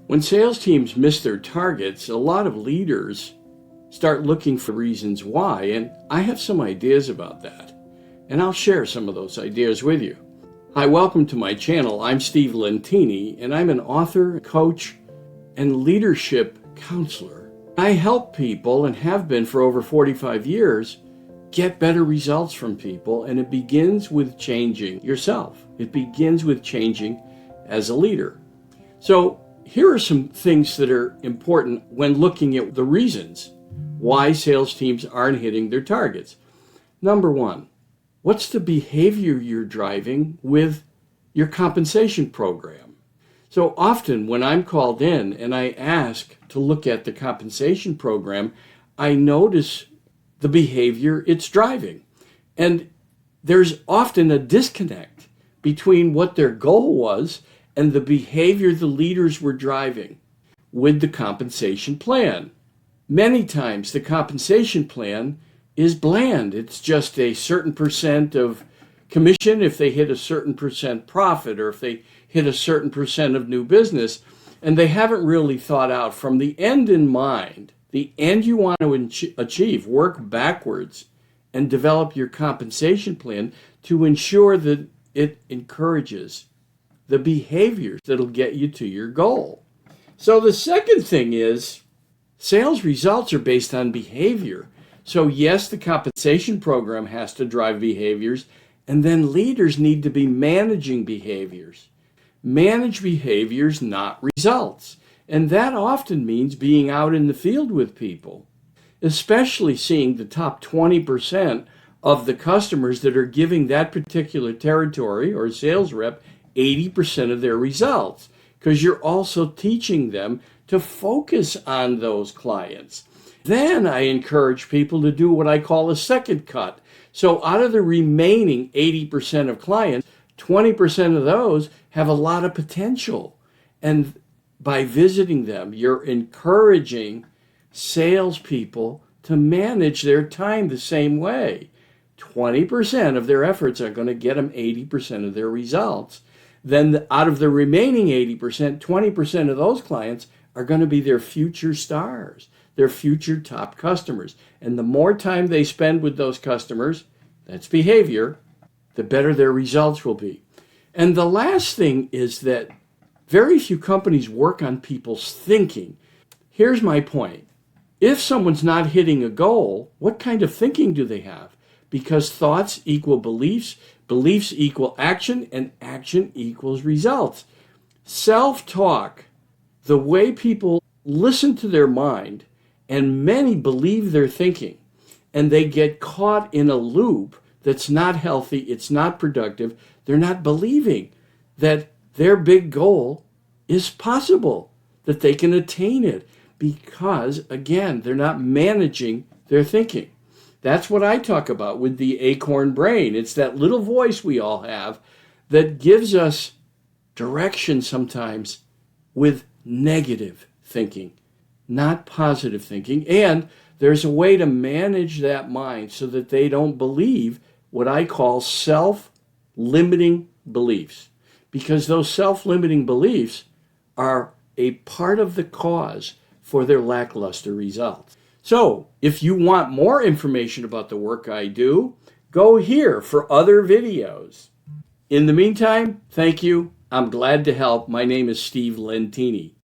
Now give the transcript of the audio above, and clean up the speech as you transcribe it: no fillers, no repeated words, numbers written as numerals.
When sales teams miss their targets, a lot of leaders start looking for reasons why, and I have some ideas about that, and I'll share some of those ideas with you. Hi, welcome to my channel. I'm Steve Lentini, and I'm an author, coach, and leadership counselor. I help people, and have been for over 45 years, get better results from people, and it begins with changing yourself. It begins with changing as a leader. So here are some things that are important when looking at the reasons why sales teams aren't hitting their targets. Number one, what's the behavior you're driving with your compensation program? So often when I'm called in and I ask to look at the compensation program, I notice the behavior it's driving. And there's often a disconnect between what their goal was and the behavior the leaders were driving with the compensation plan. Many times the compensation plan is bland. It's just a certain percent of commission if they hit a certain percent profit, or if they hit a certain percent of new business, and they haven't really thought out from the end in mind, the end you want to achieve, work backwards and develop your compensation plan to ensure that it encourages the behaviors that'll get you to your goal. So the second thing is sales results are based on behavior. So yes, the compensation program has to drive behaviors, and then leaders need to be managing behaviors. Manage behaviors, not results. And that often means being out in the field with people, especially seeing the top 20% of the customers that are giving that particular territory or sales rep 80% of their results, because you're also teaching them to focus on those clients. Then I encourage people to do what I call a second cut. So out of the remaining 80% of clients, 20% of those have a lot of potential. And by visiting them, you're encouraging salespeople to manage their time the same way. 20% of their efforts are going to get them 80% of their results. Then out of the remaining 80%, 20% of those clients are going to be their future stars, their future top customers. And the more time they spend with those customers, that's behavior, the better their results will be. And the last thing is that very few companies work on people's thinking. Here's my point. If someone's not hitting a goal, what kind of thinking do they have? Because thoughts equal beliefs, beliefs equal action, and action equals results. Self-talk, the way people listen to their mind, and many believe their thinking, and they get caught in a loop that's not healthy, it's not productive. They're not believing that their big goal is possible, that they can attain it, because, again, they're not managing their thinking. That's what I talk about with the acorn brain. It's that little voice we all have that gives us direction sometimes with negative thinking, not positive thinking. And there's a way to manage that mind so that they don't believe what I call self-limiting beliefs, because those self-limiting beliefs are a part of the cause for their lackluster results. So if you want more information about the work I do, go here for other videos. In the meantime, thank you. I'm glad to help. My name is Steve Lentini.